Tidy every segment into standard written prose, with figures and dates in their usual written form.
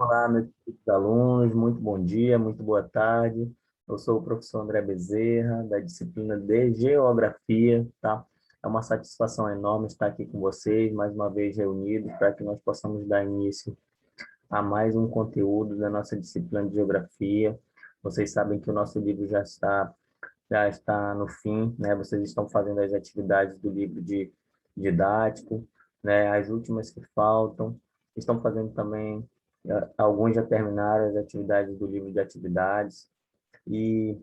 Olá, meus queridos alunos, muito bom dia, muito boa tarde. Eu sou o professor André Bezerra, da disciplina de Geografia, tá? É uma satisfação enorme estar aqui com vocês, mais uma vez reunidos, para que nós possamos dar início a mais um conteúdo da nossa disciplina de Geografia. Vocês sabem que o nosso livro já está no fim, né? Vocês estão fazendo as atividades do livro de didático, né? As últimas que faltam. Estão fazendo também, alguns já terminaram as atividades do livro de atividades. E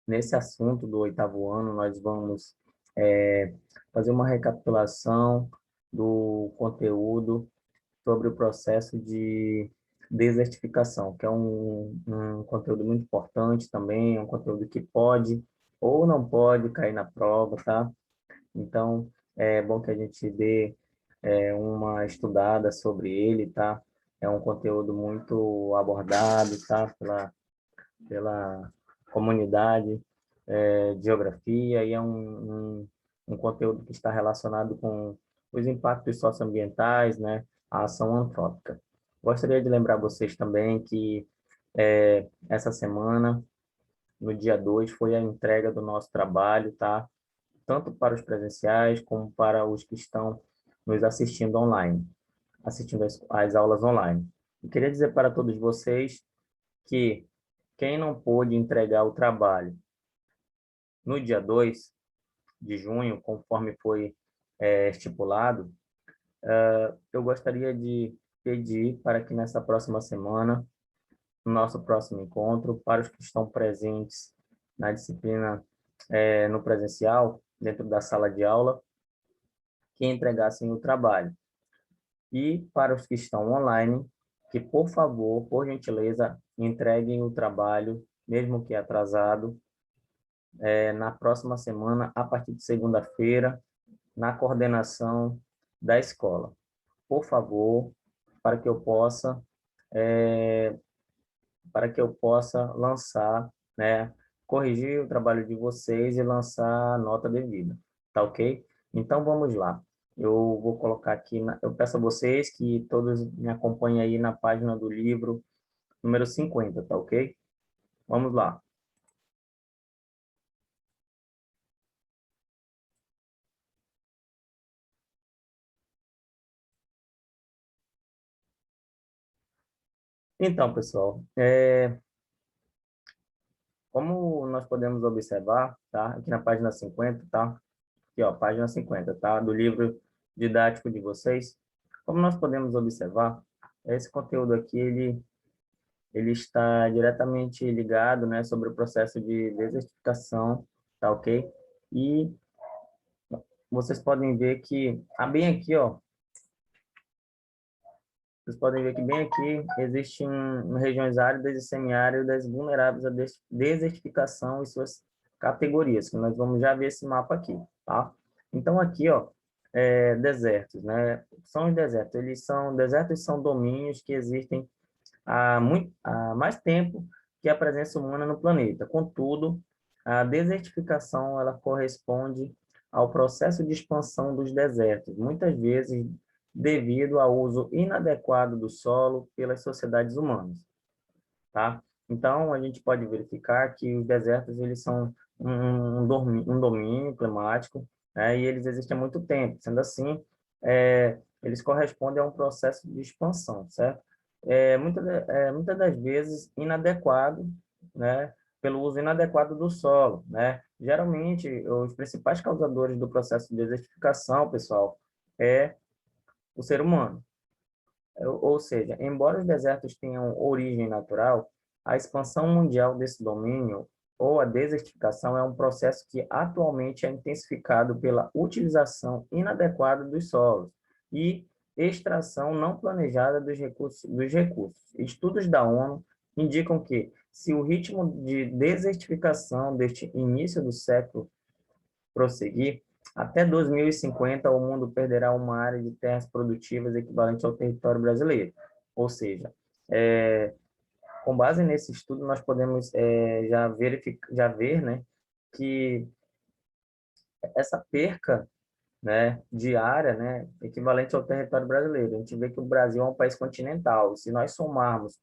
nesse assunto do oitavo ano, nós vamos fazer uma recapitulação do conteúdo sobre o processo de desertificação, que é um conteúdo muito importante também, é um conteúdo que pode ou não pode cair na prova, tá? Então, é bom que a gente dê uma estudada sobre ele, tá? É um conteúdo muito abordado, tá? Pela comunidade de geografia e é um conteúdo que está relacionado com os impactos socioambientais, né, a ação antrópica. Gostaria de lembrar vocês também que essa semana, no dia 2 foi a entrega do nosso trabalho, tá? Tanto para os presenciais como para os que estão nos assistindo online, assistindo as aulas online. Eu queria dizer para todos vocês que quem não pôde entregar o trabalho no dia 2 de junho, conforme foi estipulado, eu gostaria de pedir para que nessa próxima semana, no nosso próximo encontro, para os que estão presentes na disciplina no presencial, dentro da sala de aula, que entregassem o trabalho. E para os que estão online, que, por favor, por gentileza, entreguem o trabalho, mesmo que atrasado, na próxima semana, a partir de segunda-feira, na coordenação da escola. Por favor, para que eu possa, é, para que eu possa lançar, né, corrigir o trabalho de vocês e lançar a nota devida, tá ok? Então vamos lá. Eu vou colocar aqui, eu peço a vocês que todos me acompanhem aí na página do livro número 50, tá ok? Vamos lá. Então, pessoal, como nós podemos observar, tá? Aqui na página 50, tá? Aqui, ó, página 50, tá? Do livro didático de vocês. Como nós podemos observar, esse conteúdo aqui, ele está diretamente ligado, né, sobre o processo de desertificação, tá ok? E vocês podem ver que, bem aqui, ó, vocês podem ver que bem aqui existem regiões áridas e semiáridas vulneráveis à desertificação e suas categorias, que nós vamos já ver esse mapa aqui, tá? Então, aqui, ó, desertos, né? São os desertos. Desertos são domínios que existem há mais tempo que a presença humana no planeta. Contudo, a desertificação ela corresponde ao processo de expansão dos desertos, muitas vezes devido ao uso inadequado do solo pelas sociedades humanas, tá? Então, a gente pode verificar que os desertos eles são um domínio climático, né, e eles existem há muito tempo. Sendo assim, eles correspondem a um processo de expansão, certo? Muitas das vezes inadequado, né, pelo uso inadequado do solo, né? Geralmente, os principais causadores do processo de desertificação, pessoal, é o ser humano. Ou seja, embora os desertos tenham origem natural, a expansão mundial desse domínio ou a desertificação é um processo que atualmente é intensificado pela utilização inadequada dos solos e extração não planejada dos recursos. Estudos da ONU indicam que, se o ritmo de desertificação deste início do século prosseguir, até 2050 o mundo perderá uma área de terras produtivas equivalente ao território brasileiro. Ou seja, com base nesse estudo, nós podemos já ver, né, que essa perca né, de área, né, equivalente ao território brasileiro. A gente vê que o Brasil é um país continental. Se nós somarmos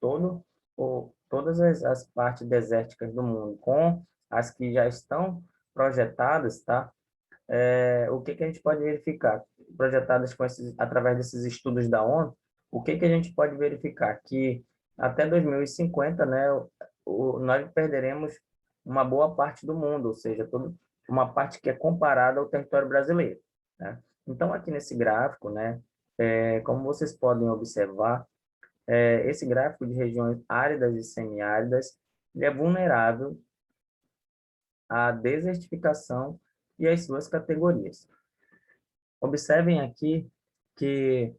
todas as partes desérticas do mundo com as que já estão projetadas, tá? O que que a gente pode verificar? Projetadas através desses estudos da ONU, o que que a gente pode verificar? Que até 2050, né, nós perderemos uma boa parte do mundo, ou seja, uma parte que é comparada ao território brasileiro, né? Então, aqui nesse gráfico, né, como vocês podem observar, esse gráfico de regiões áridas e semiáridas, ele é vulnerável à desertificação e às suas categorias. Observem aqui que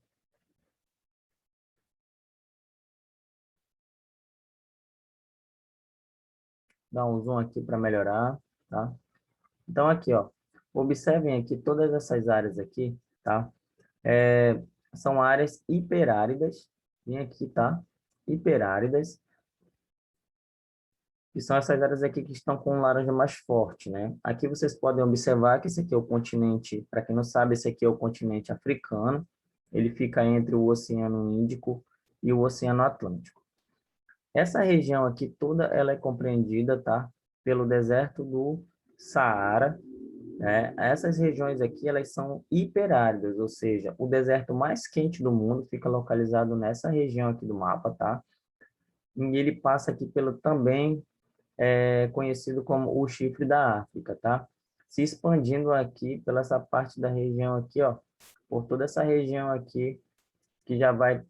dá um zoom aqui para melhorar, tá? Então aqui, ó, observem aqui todas essas áreas aqui, tá? É, São áreas hiperáridas, vem aqui, tá? Hiperáridas, que são essas áreas aqui que estão com um laranja mais forte, né? Aqui vocês podem observar que esse aqui é o continente, para quem não sabe, esse aqui é o continente africano. Ele fica entre o Oceano Índico e o Oceano Atlântico. Essa região aqui toda ela é compreendida, tá, pelo deserto do Saara, né? Essas regiões aqui elas são hiperáridas, ou seja, o deserto mais quente do mundo fica localizado nessa região aqui do mapa, tá? E ele passa aqui pelo também conhecido como o chifre da África, tá? Se expandindo aqui pela essa parte da região aqui, ó, por toda essa região aqui que já vai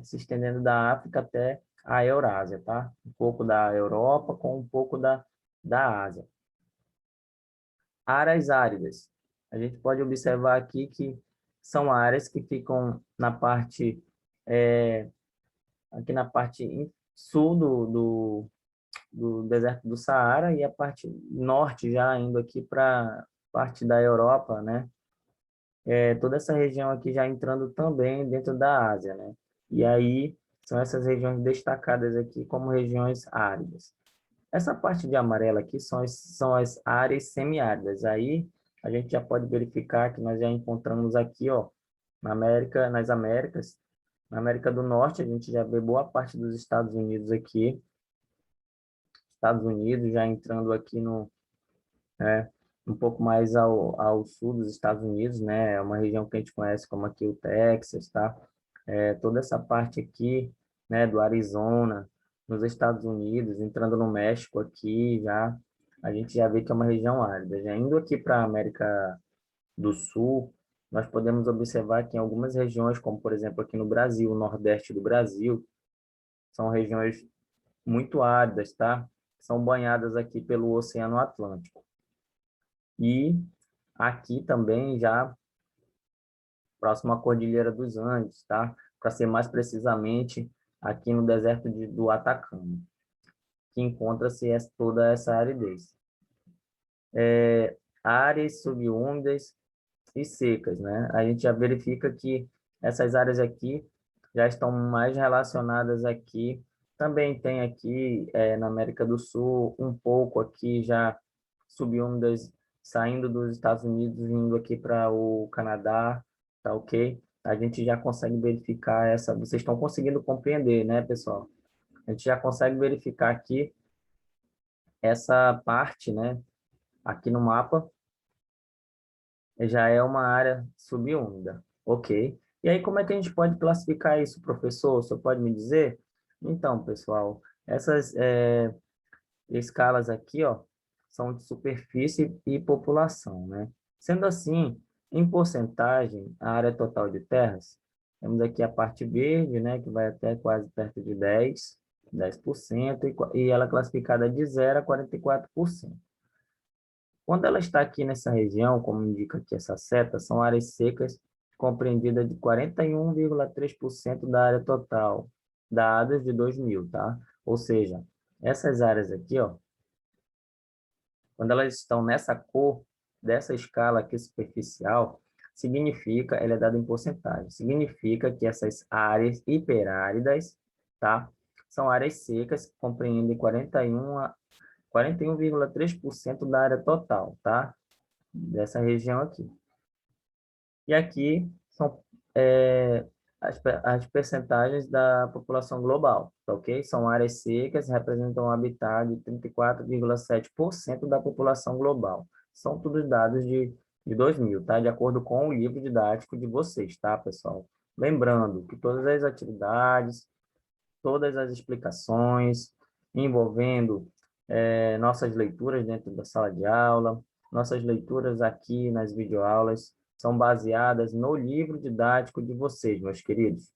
se estendendo da África até a Eurásia, tá? Um pouco da Europa com um pouco da Ásia. Áreas áridas. A gente pode observar aqui que são áreas que ficam na parte, aqui na parte sul do deserto do Saara e a parte norte já indo aqui para parte da Europa, né? Toda essa região aqui já entrando também dentro da Ásia, né? E aí são essas regiões destacadas aqui como regiões áridas. Essa parte de amarela aqui são as áreas semiáridas. Aí a gente já pode verificar que nós já encontramos aqui, ó, nas Américas, na América do Norte, a gente já vê boa parte dos Estados Unidos aqui, Estados Unidos já entrando aqui um pouco mais ao sul dos Estados Unidos, né? É uma região que a gente conhece como aqui o Texas, tá? Toda essa parte aqui, né, do Arizona, nos Estados Unidos, entrando no México aqui, já a gente já vê que é uma região árida. Já indo aqui para a América do Sul, nós podemos observar que em algumas regiões, como por exemplo aqui no Brasil, o Nordeste do Brasil, são regiões muito áridas, tá? São banhadas aqui pelo Oceano Atlântico. E aqui também já próximo à Cordilheira dos Andes, tá? Para ser mais precisamente aqui no deserto do Atacama, que encontra-se toda essa aridez. Áreas subúmidas e secas, né? A gente já verifica que essas áreas aqui já estão mais relacionadas aqui. Também tem aqui na América do Sul um pouco aqui já subúmidas saindo dos Estados Unidos, vindo aqui para o Canadá, tá ok? A gente já consegue verificar essa. Vocês estão conseguindo compreender, né, pessoal? A gente já consegue verificar aqui essa parte, né? Aqui no mapa já é uma área subúmida, ok? E aí, como é que a gente pode classificar isso, professor? Você pode me dizer? Então, pessoal, essas escalas aqui, ó, são de superfície e população, né? Sendo assim, em porcentagem, a área total de terras, temos aqui a parte verde, né, que vai até quase perto de 10%, e ela é classificada de 0 a 44%. Quando ela está aqui nessa região, como indica aqui essa seta, são áreas secas compreendidas de 41,3% da área total, dadas de 2000, tá? Ou seja, essas áreas aqui, ó, quando elas estão nessa cor, dessa escala aqui superficial, significa, ela é dada em porcentagem, significa que essas áreas hiperáridas, tá? São áreas secas que compreendem 41,3% da área total, tá? Dessa região aqui. E aqui são é, as percentagens da população global, tá ok? São áreas secas, representam um habitat de 34,7% da população global. São todos dados de 2000, tá? De acordo com o livro didático de vocês, tá, pessoal? Lembrando que todas as atividades, todas as explicações envolvendo nossas leituras dentro da sala de aula, nossas leituras aqui nas videoaulas, são baseadas no livro didático de vocês, meus queridos.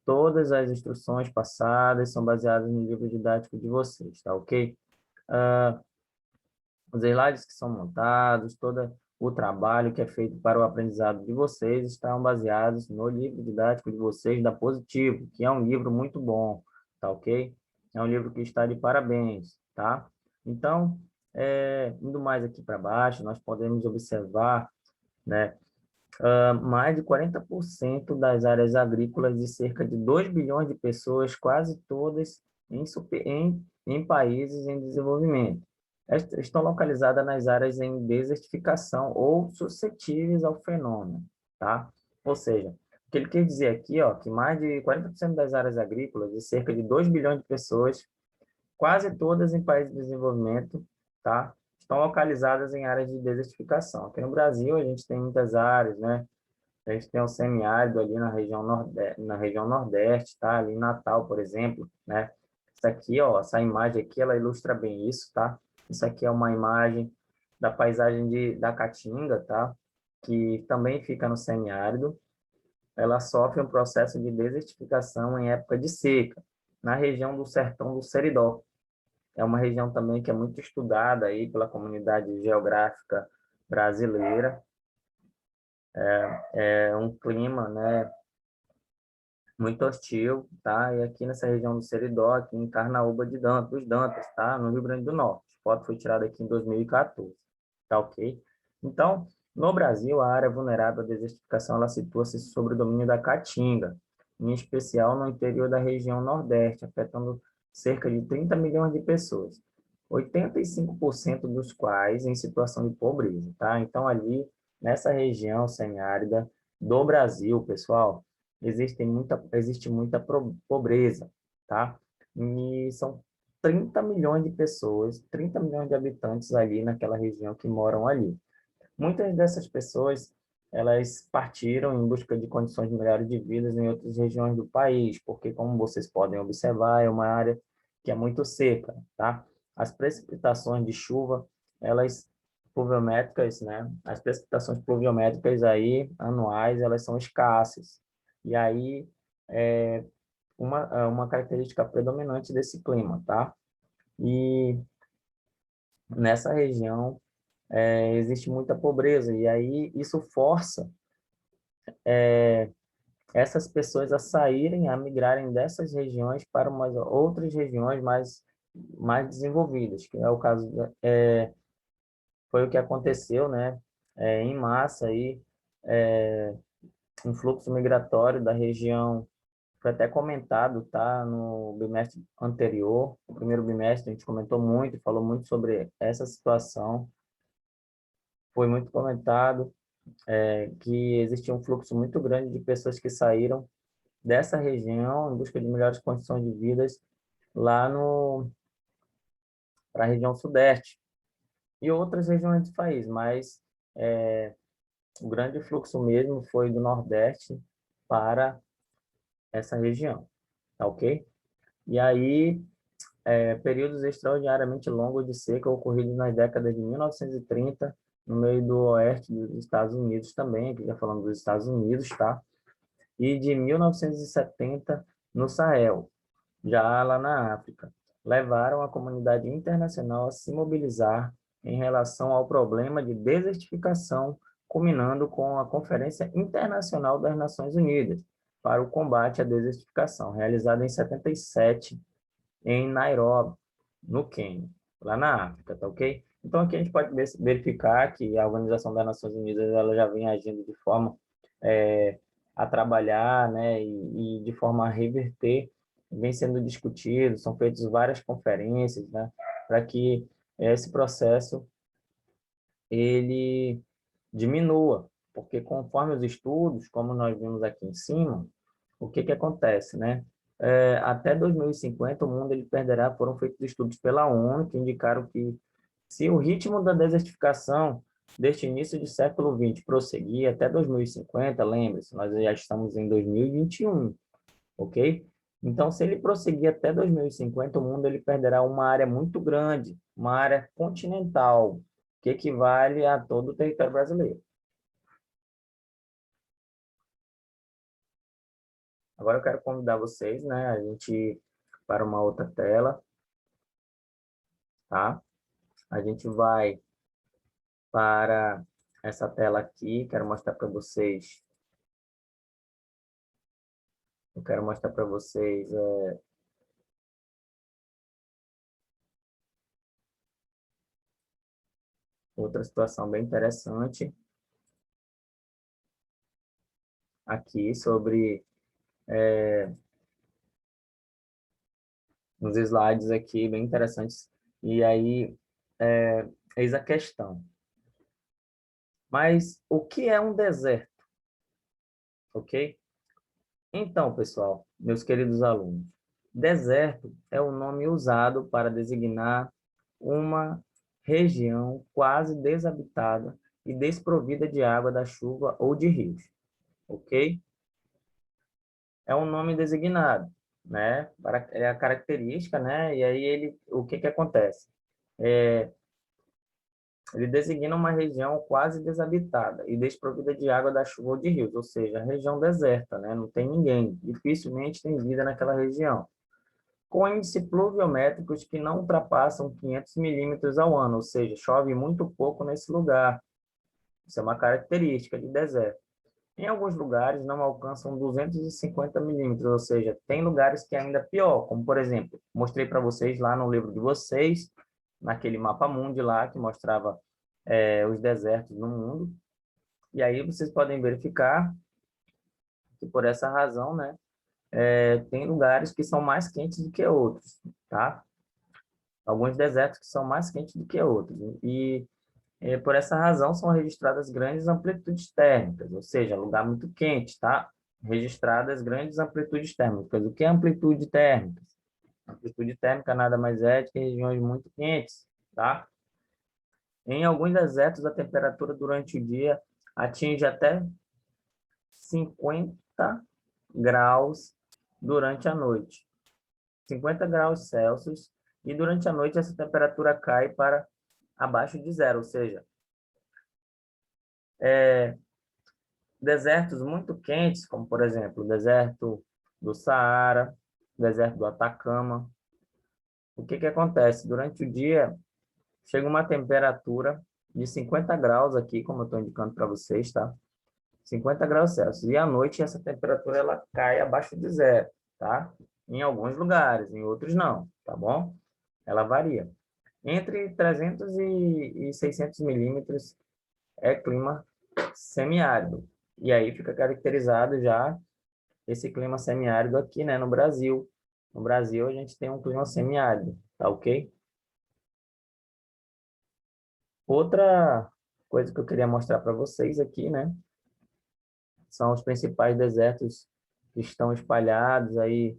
Todas as instruções passadas são baseadas no livro didático de vocês, tá ok? Uh, os slides que são montados, todo o trabalho que é feito para o aprendizado de vocês estão baseados no livro didático de vocês da Positivo, que é um livro muito bom, tá ok? É um livro que está de parabéns, tá? Então, indo mais aqui para baixo, nós podemos observar, né, mais de 40% das áreas agrícolas de cerca de 2 bilhões de pessoas, quase todas em países em desenvolvimento. Estão localizadas nas áreas em desertificação ou suscetíveis ao fenômeno, tá? Ou seja, o que ele quer dizer aqui, ó, que mais de 40% das áreas agrícolas de cerca de 2 bilhões de pessoas, quase todas em países de desenvolvimento, tá? Estão localizadas em áreas de desertificação. Aqui no Brasil, a gente tem muitas áreas, né? A gente tem um semiárido ali na região nordeste, tá? Ali em Natal, por exemplo, né? Isso aqui, ó, essa imagem aqui, ela ilustra bem isso, tá? Isso aqui é uma imagem da paisagem da Caatinga, tá? Que também fica no semiárido. Ela sofre um processo de desertificação em época de seca, na região do Sertão do Seridó. É uma região também que é muito estudada aí pela comunidade geográfica brasileira. É um clima, né, muito hostil, tá? E aqui nessa região do Seridó, aqui em Carnaúba dos Dantas, tá? No Rio Grande do Norte. A foto foi tirada aqui em 2014, tá ok? Então, no Brasil, a área vulnerável à desertificação, ela situa-se sob o domínio da Caatinga, em especial no interior da região Nordeste, afetando cerca de 30 milhões de pessoas, 85% dos quais em situação de pobreza, tá? Então, ali, nessa região semiárida do Brasil, pessoal, existe muita pobreza, tá? E são 30 milhões de pessoas, 30 milhões de habitantes ali naquela região que moram ali. Muitas dessas pessoas, elas partiram em busca de condições melhores de vida em outras regiões do país, porque, como vocês podem observar, é uma área que é muito seca, tá? As precipitações de chuva, elas pluviométricas, né? As precipitações pluviométricas aí, anuais, elas são escassas. E aí, é uma característica predominante desse clima, tá? E nessa região, existe muita pobreza, e aí isso força essas pessoas a saírem, a migrarem dessas regiões para umas outras regiões mais desenvolvidas, que é o caso, foi o que aconteceu, né, em massa aí, um fluxo migratório da região, foi até comentado, tá, no bimestre anterior, no primeiro bimestre, a gente comentou muito, falou muito sobre essa situação, foi muito comentado, que existia um fluxo muito grande de pessoas que saíram dessa região em busca de melhores condições de vida lá no para a região sudeste e outras regiões do país, mas o grande fluxo mesmo foi do nordeste para essa região, tá ok? E aí, períodos extraordinariamente longos de seca ocorridos nas décadas de 1930 no meio do oeste dos Estados Unidos também, aqui já falando dos Estados Unidos, tá? E de 1970 no Sahel, já lá na África, levaram a comunidade internacional a se mobilizar em relação ao problema de desertificação, culminando com a Conferência Internacional das Nações Unidas para o combate à desertificação, realizada em 77 em Nairobi, no Quênia, lá na África, tá ok? Então aqui a gente pode verificar que a Organização das Nações Unidas ela já vem agindo de forma a trabalhar, né, e de forma a reverter, vem sendo discutido, são feitas várias conferências, né, para que esse processo ele diminua, Porque conforme os estudos, como nós vimos aqui em cima, o que que acontece, né? Até 2050, o mundo ele perderá, foram feitos estudos pela ONU que indicaram que se o ritmo da desertificação deste início de século XX prosseguir até 2050, lembre-se, nós já estamos em 2021, ok? Então, se ele prosseguir até 2050, o mundo ele perderá uma área muito grande, uma área continental, que equivale a todo o território brasileiro. Agora eu quero convidar vocês, né, a gente ir para uma outra tela, tá? A gente vai para essa tela aqui, quero mostrar para vocês, eu quero mostrar para vocês outra situação bem interessante aqui sobre uns slides aqui bem interessantes. E aí, eis a questão. Mas o que é um deserto? Ok? Então, pessoal, meus queridos alunos, deserto é o nome usado para designar uma região quase desabitada e desprovida de água da chuva ou de rios, ok? É um nome designado, né? É a característica, né? E aí o que que acontece? Ele designa uma região quase desabitada e desprovida de água da chuva ou de rios, ou seja, região deserta, né? Não tem ninguém, dificilmente tem vida naquela região. Com índices pluviométricos que não ultrapassam 500 milímetros ao ano, ou seja, chove muito pouco nesse lugar. Isso é uma característica de deserto. Em alguns lugares não alcançam 250 milímetros, ou seja, tem lugares que é ainda pior, como por exemplo, mostrei para vocês lá no livro de vocês, naquele mapa mundi lá que mostrava os desertos no mundo, e aí vocês podem verificar que por essa razão, né, tem lugares que são mais quentes do que outros, tá? Alguns desertos que são mais quentes do que outros, e por essa razão, são registradas grandes amplitudes térmicas, ou seja, lugar muito quente, tá? Registradas grandes amplitudes térmicas. O que é amplitude térmica? Amplitude térmica nada mais é do que regiões muito quentes, tá? Em alguns desertos, a temperatura durante o dia atinge até 50 graus durante a noite. 50 graus Celsius, e durante a noite essa temperatura cai para abaixo de zero, ou seja, desertos muito quentes, como por exemplo, o deserto do Saara, o deserto do Atacama. O que que acontece? Durante o dia, chega uma temperatura de 50 graus aqui, como eu estou indicando para vocês, tá? 50 graus Celsius. E à noite, essa temperatura ela cai abaixo de zero, tá? Em alguns lugares, em outros não, tá bom? Ela varia. Entre 300 e 600 milímetros é clima semiárido. E aí fica caracterizado já esse clima semiárido aqui, né, no Brasil. No Brasil, a gente tem um clima semiárido, tá ok? Outra coisa que eu queria mostrar para vocês aqui, né, são os principais desertos que estão espalhados aí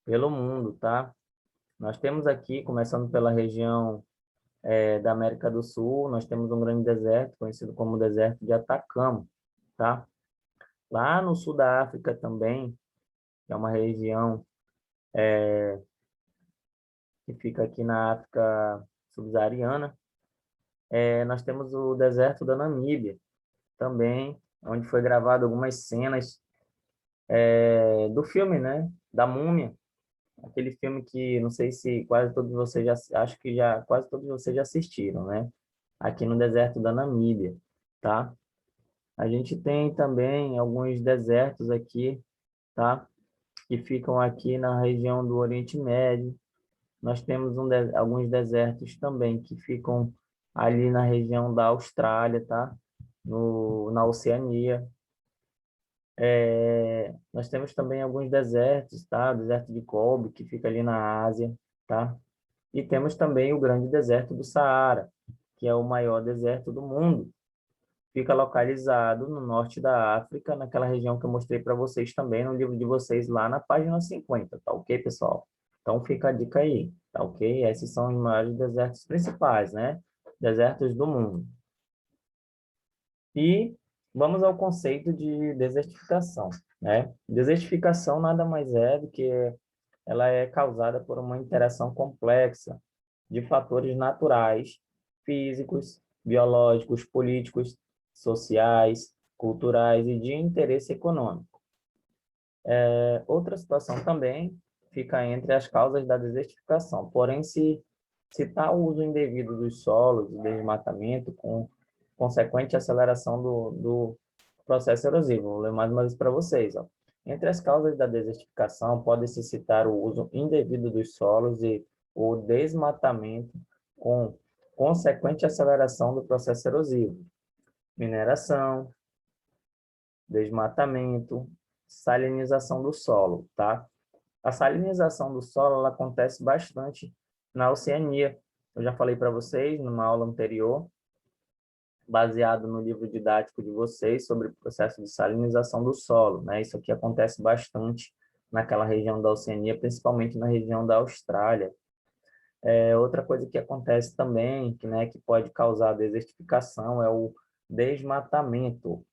pelo mundo, tá? Nós temos aqui, começando pela região da América do Sul, nós temos um grande deserto, conhecido como deserto de Atacama, tá? Lá no sul da África também, que é uma região que fica aqui na África subsaariana, nós temos o deserto da Namíbia, também, onde foi gravado algumas cenas do filme, né, da Múmia, aquele filme que não sei se quase todos vocês já, acho que já quase todos vocês já assistiram, né, aqui no deserto da Namíbia, tá? A gente tem também alguns desertos aqui, tá? Que ficam aqui na região do Oriente Médio. Nós temos alguns desertos também que ficam ali na região da Austrália, tá? Na Oceania. Nós temos também alguns desertos, tá? O deserto de Gobi, que fica ali na Ásia, tá? E temos também o grande deserto do Saara, que é o maior deserto do mundo. fica localizado no norte da África, naquela região que eu mostrei para vocês também no livro de vocês lá na página 50, tá ok, pessoal? Então fica a dica aí, tá ok? Esses são os maiores desertos principais, né? Desertos do mundo. E vamos ao conceito de desertificação, né? Desertificação nada mais é do que ela é causada por uma interação complexa de fatores naturais, físicos, biológicos, políticos, sociais, culturais e de interesse econômico. Outra situação também fica entre as causas da desertificação, porém, se citar o uso indevido dos solos, o desmatamento, com consequente aceleração do processo erosivo. Vou ler mais uma vez para vocês. Ó. Entre as causas da desertificação, pode-se citar o uso indevido dos solos e o desmatamento, com consequente aceleração do processo erosivo. Mineração, desmatamento, salinização do solo, tá? A salinização do solo ela acontece bastante na Oceania. Eu já falei para vocês numa aula anterior, baseado no livro didático de vocês sobre o processo de salinização do solo, né? Isso aqui acontece bastante naquela região da Oceania, principalmente na região da Austrália. Outra coisa que acontece também, que pode causar desertificação, é o desmatamento.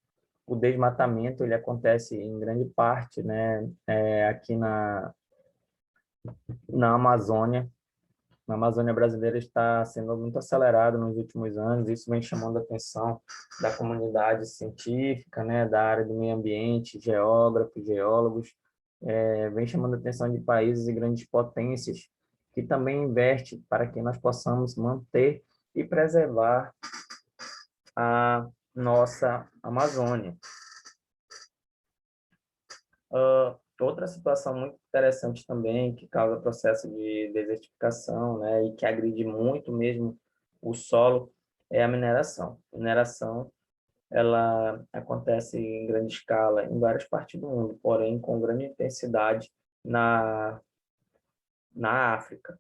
O desmatamento ele acontece em grande parte, né, aqui na Amazônia. Na Amazônia brasileira está sendo muito acelerado nos últimos anos. Isso vem chamando a atenção da comunidade científica, né, da área do meio ambiente, geógrafos, geólogos, vem chamando a atenção de países e grandes potências que também investem para que nós possamos manter e preservar a nossa Amazônia. Outra situação muito interessante também, que causa processo de desertificação, né, e que agride muito mesmo o solo, é a mineração. A mineração, ela acontece em grande escala em várias partes do mundo, porém com grande intensidade na África.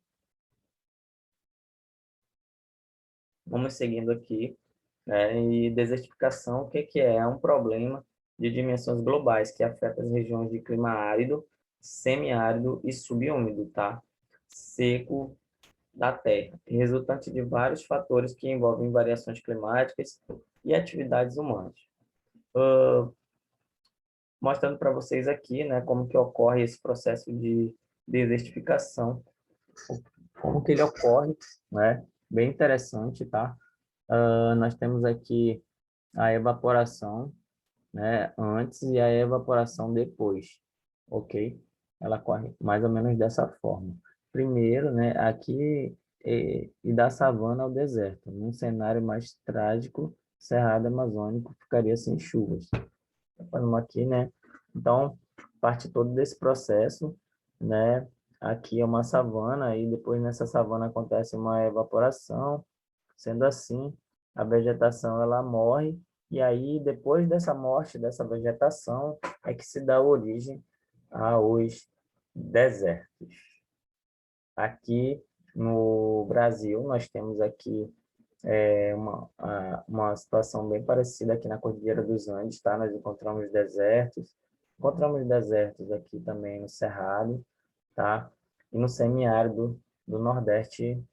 Vamos seguindo aqui, né, e desertificação, o que que é? É um problema de dimensões globais que afeta as regiões de clima árido, semiárido e subúmido, tá? Seco da Terra, resultante de vários fatores que envolvem variações climáticas e atividades humanas. Mostrando para vocês aqui, né, como que ocorre esse processo de desertificação, como que ele ocorre, né? Bem interessante, tá? Nós temos aqui a evaporação, né, antes e a evaporação depois, ok? Ela corre mais ou menos dessa forma. Primeiro, né, aqui e da savana ao deserto, num cenário mais trágico, Cerrado Amazônico ficaria sem chuvas. Falando aqui, né? Então, parte todo desse processo, né? Aqui é uma savana e depois nessa savana acontece uma evaporação. Sendo assim, a vegetação ela morre e aí depois dessa morte dessa vegetação é que se dá origem aos desertos. Aqui no Brasil nós temos aqui uma situação bem parecida aqui na Cordilheira dos Andes, tá? Nós encontramos desertos aqui também no Cerrado, tá? E no semiárido do Nordeste,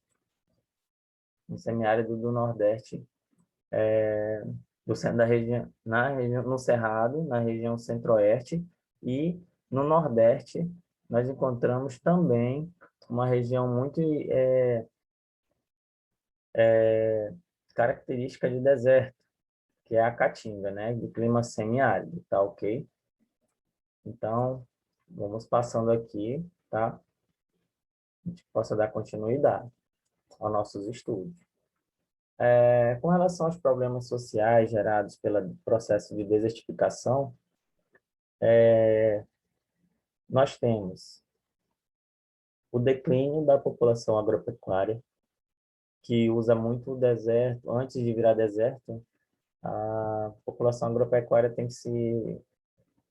da região, no Cerrado, na região Centro-Oeste, e no Nordeste nós encontramos também uma região muito característica de deserto, que é a Caatinga, né, de clima semiárido, tá ok? Então, vamos passando aqui, tá? A gente possa dar continuidade aos nossos estudos. Com relação aos problemas sociais gerados pelo processo de desertificação, nós temos o declínio da população agropecuária, que usa muito o deserto. Antes de virar deserto, a população agropecuária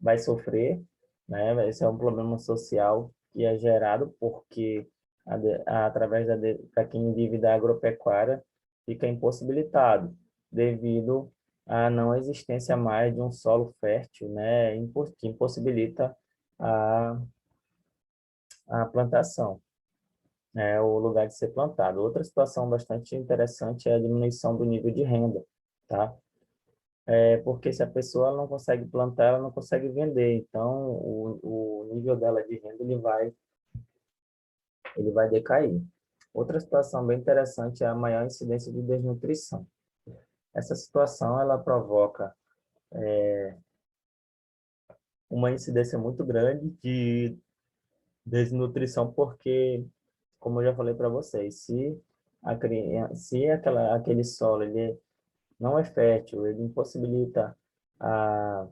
vai sofrer, né? Esse é um problema social que é gerado porque através para quem vive da agropecuária fica impossibilitado devido a não existência mais de um solo fértil, né, que impossibilita a, a plantação, né, o lugar de ser plantado. Outra situação bastante interessante é a diminuição do nível de renda, tá? Porque se a pessoa não consegue plantar, ela não consegue vender, então o nível dela de renda ele vai decair. Outra situação bem interessante é a maior incidência de desnutrição. Essa situação ela provoca uma incidência muito grande de desnutrição, porque, como eu já falei para vocês, se aquele solo ele não é fértil, ele impossibilita a,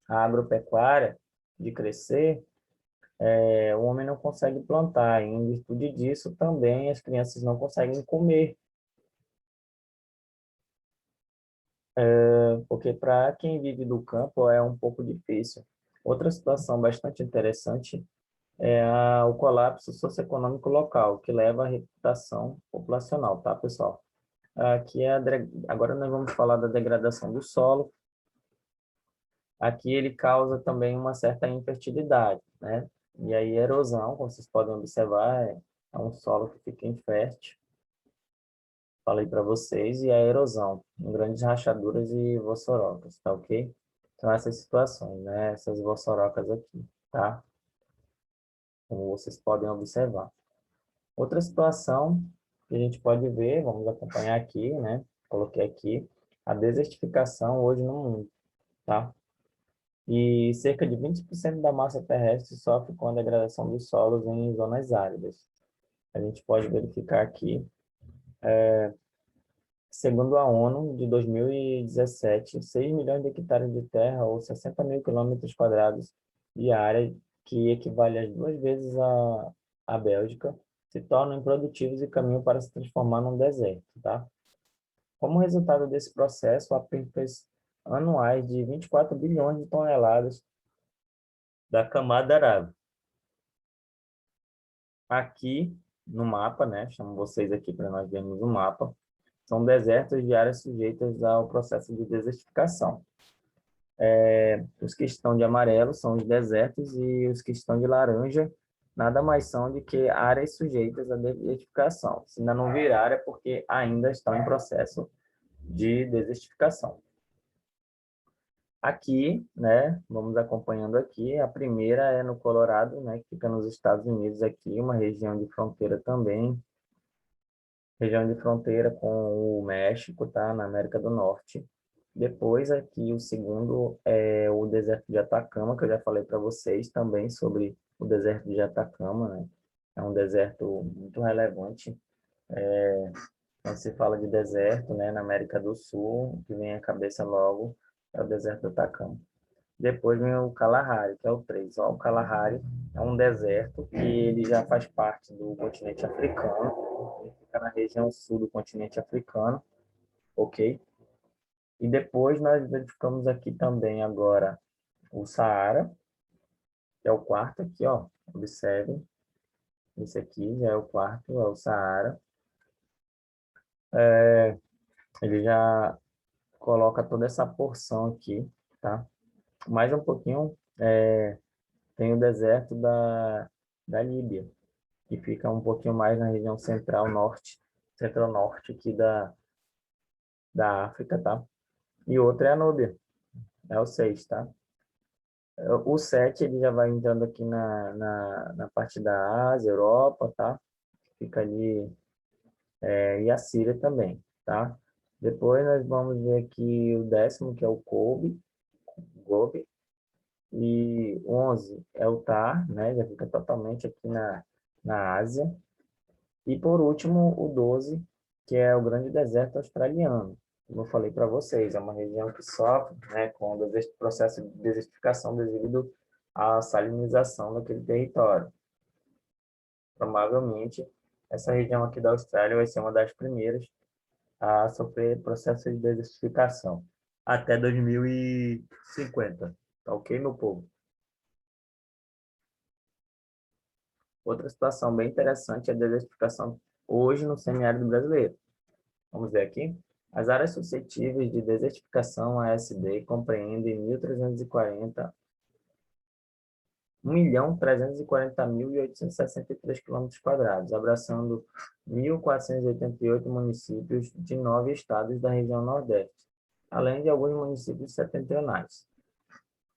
a agropecuária de crescer, o homem não consegue plantar. E, em virtude disso, também as crianças não conseguem comer, porque para quem vive do campo é um pouco difícil. Outra situação bastante interessante é o colapso socioeconômico local, que leva à reputação populacional, tá, pessoal? Agora nós vamos falar da degradação do solo. Aqui ele causa também uma certa infertilidade, né? E aí a erosão, como vocês podem observar, é um solo que fica infértil. Falei para vocês, e a erosão, em grandes rachaduras e vossorocas, tá ok? Então essas situações, né? Essas vossorocas aqui, tá? Como vocês podem observar. Outra situação que a gente pode ver, vamos acompanhar aqui, né? Coloquei aqui, a desertificação hoje no mundo, tá? E cerca de 20% da massa terrestre sofre com a degradação dos solos em zonas áridas. A gente pode verificar aqui, segundo a ONU, de 2017, 6 milhões de hectares de terra, ou 60 mil quilômetros quadrados de área, que equivale às 2 vezes a Bélgica, se tornam improdutivos e caminham para se transformar num deserto, tá? Como resultado desse processo, há percas anuais de 24 bilhões de toneladas da camada arável. Aqui no mapa, né, chamo vocês aqui para nós vermos o mapa, são desertos de áreas sujeitas ao processo de desertificação. Os que estão de amarelo são os desertos e os que estão de laranja nada mais são do que áreas sujeitas à desertificação. Se ainda não viraram é porque ainda estão em processo de desertificação. Aqui, né, vamos acompanhando aqui, a primeira é no Colorado, né, que fica nos Estados Unidos aqui, uma região de fronteira também, região de fronteira com o México, tá, na América do Norte. Depois aqui o segundo é o deserto de Atacama, que eu já falei para vocês também sobre o deserto de Atacama, né? É um deserto muito relevante. Quando se fala de deserto, né, na América do Sul, o que vem à cabeça logo é o deserto do Atacama. Depois vem o Kalahari, que é o 3. Ó, o Kalahari é um deserto que ele já faz parte do continente africano, ele fica na região sul do continente africano, ok? E depois nós verificamos aqui também agora o Saara, que é o quarto aqui, ó. Observem, esse aqui já é o quarto, é o Saara. Ele já coloca toda essa porção aqui, tá? Mais um pouquinho, tem o deserto da Líbia, que fica um pouquinho mais na região central-norte, centro-norte aqui da África, tá? E outro é a Núbia, é o 6, tá? O 7 ele já vai entrando aqui na parte da Ásia, Europa, tá? Fica ali, e a Síria também, tá? Depois nós vamos ver aqui o 10º, que é o Gobi, e o 11 é o Tar, né? Já fica totalmente aqui na Ásia. E por último, o 12, que é o Grande Deserto Australiano. Como eu falei para vocês, é uma região que sofre, né, com o processo de desertificação devido à salinização daquele território. Provavelmente, essa região aqui da Austrália vai ser uma das primeiras a sofrer processo de desertificação até 2050. Tá ok, meu povo? Outra situação bem interessante é a desertificação hoje no semiárido brasileiro. Vamos ver aqui. As áreas suscetíveis de desertificação ASD compreendem 1.340.863 km², abraçando 1.488 municípios de 9 estados da região Nordeste, além de alguns municípios setentrionais.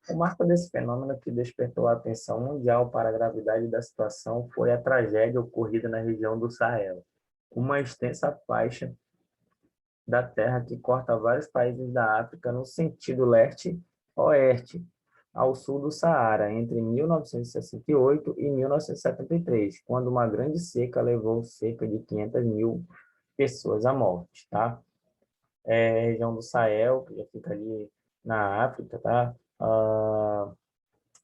O marco desse fenômeno que despertou a atenção mundial para a gravidade da situação foi a tragédia ocorrida na região do Sahel, uma extensa faixa da terra que corta vários países da África no sentido leste-oeste, ao sul do Saara, entre 1968 e 1973, quando uma grande seca levou cerca de 500 mil pessoas à morte, tá? Região do Sahel, que já fica ali na África, tá?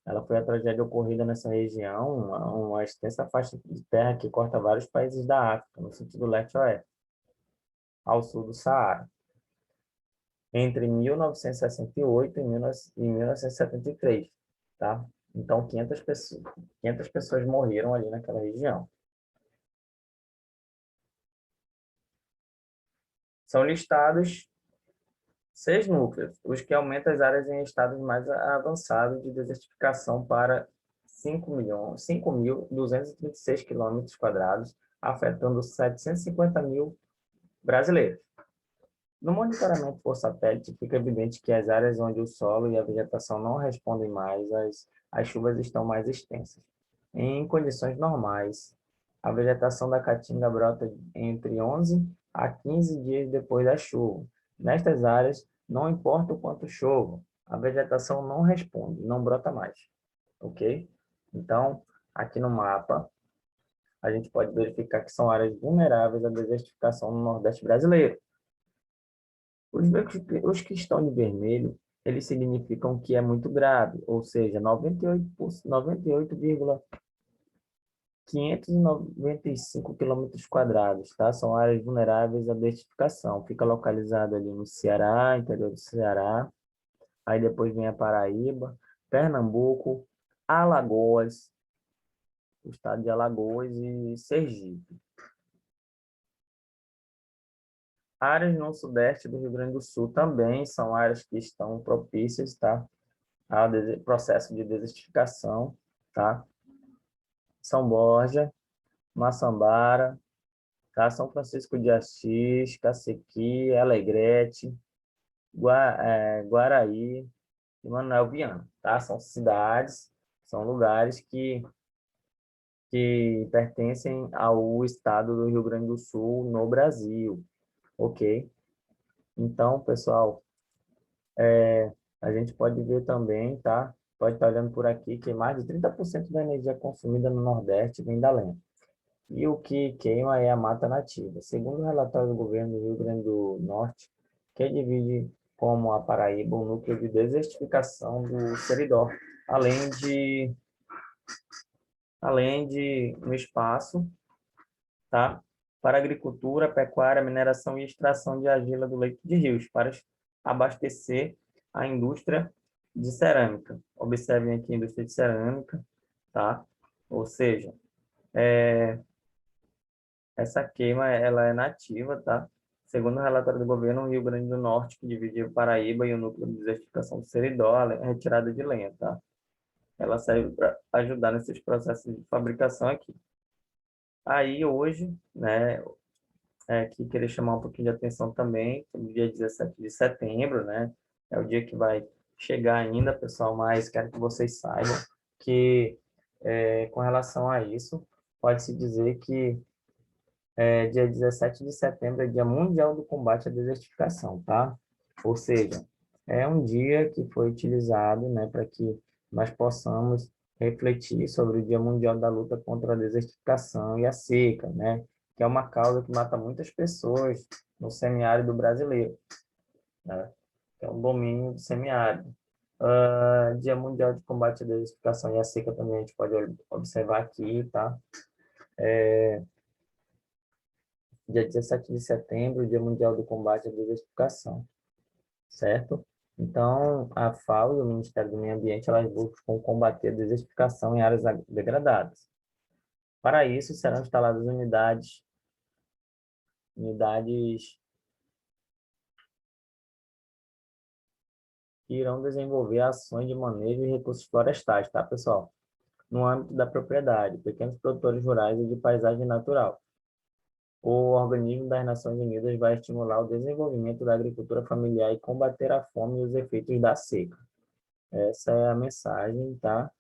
Ela foi a tragédia ocorrida nessa região, uma extensa faixa de terra que corta vários países da África, no sentido leste-oeste, ao sul do Saara, entre 1968 e 1973, tá? Então, 500 pessoas morreram ali naquela região. São listados 6 núcleos, os que aumentam as áreas em estados mais avançados de desertificação para 5.236 km², afetando 750 mil brasileiros. No monitoramento por satélite, fica evidente que as áreas onde o solo e a vegetação não respondem mais, as chuvas estão mais extensas. Em condições normais, a vegetação da caatinga brota entre 11 a 15 dias depois da chuva. Nestas áreas, não importa o quanto chova, a vegetação não responde, não brota mais. Ok? Então, aqui no mapa, a gente pode verificar que são áreas vulneráveis à desertificação no Nordeste brasileiro. Os que estão de vermelho, eles significam que é muito grave, ou seja, 98,595 km², tá? São áreas vulneráveis à desertificação. Fica localizado ali no Ceará, interior do Ceará. Aí depois vem a Paraíba, Pernambuco, Alagoas, o estado de Alagoas e Sergipe. Áreas no sudeste do Rio Grande do Sul também são áreas que estão propícias, tá, ao processo de desertificação, tá? São Borja, Maçambara, tá? São Francisco de Assis, Cacequi, Alegrete, Guaraí e Manoel Viana, tá? São cidades, são lugares que pertencem ao estado do Rio Grande do Sul no Brasil, ok? Então, pessoal, a gente pode ver também, tá? Pode estar olhando por aqui que mais de 30% da energia consumida no Nordeste vem da lenha. E o que queima é a mata nativa. Segundo o relatório do governo do Rio Grande do Norte, que divide como a Paraíba o núcleo de desertificação do Seridó, além de um espaço, tá? Para agricultura, pecuária, mineração e extração de argila do leito de rios, para abastecer a indústria de cerâmica. Observem aqui a indústria de cerâmica, tá? Ou seja, essa queima ela é nativa, tá? Segundo o relatório do governo, o Rio Grande do Norte, que divide o Paraíba e o núcleo de desertificação do Seridó, a retirada de lenha, tá? Ela serve para ajudar nesses processos de fabricação aqui. Aí hoje, né, que queria chamar um pouquinho de atenção também, no dia 17 de setembro, né? É o dia que vai chegar ainda, pessoal, mas quero que vocês saibam que, com relação a isso, pode-se dizer que dia 17 de setembro é Dia Mundial do Combate à Desertificação, tá? Ou seja, é um dia que foi utilizado, né, para que nós possamos refletir sobre o Dia Mundial da Luta contra a Desertificação e a Seca, né? Que é uma causa que mata muitas pessoas no semiárido brasileiro, né? Que é um domínio do semiárido. Dia Mundial de Combate à Desertificação e à Seca também a gente pode observar aqui, tá? Dia 17 de setembro, Dia Mundial do Combate à Desertificação, certo? Então, a FAO e o Ministério do Meio Ambiente, elas buscam combater a desertificação em áreas degradadas. Para isso, serão instaladas unidades que irão desenvolver ações de manejo de recursos florestais, tá, pessoal? No âmbito da propriedade, pequenos produtores rurais e de paisagem natural. O organismo das Nações Unidas vai estimular o desenvolvimento da agricultura familiar e combater a fome e os efeitos da seca. Essa é a mensagem, tá?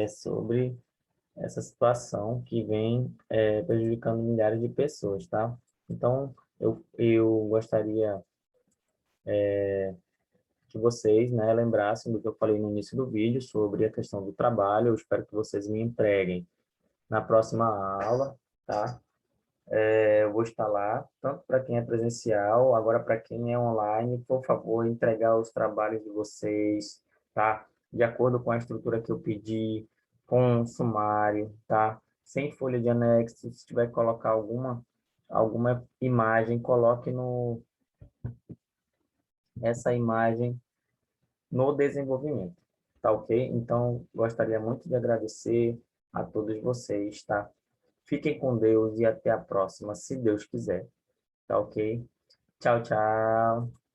Sobre essa situação que vem prejudicando milhares de pessoas, tá? Então, eu gostaria que vocês, né, lembrassem do que eu falei no início do vídeo sobre a questão do trabalho. Eu espero que vocês me entreguem na próxima aula, tá? Eu vou estar lá, tanto para quem é presencial, agora para quem é online, por favor, entregar os trabalhos de vocês, tá? De acordo com a estrutura que eu pedi, com o sumário, tá? Sem folha de anexo, se tiver que colocar alguma imagem, coloque essa imagem no desenvolvimento, tá ok? Então, gostaria muito de agradecer a todos vocês, tá? Fiquem com Deus e até a próxima, se Deus quiser, tá ok? Tchau, tchau.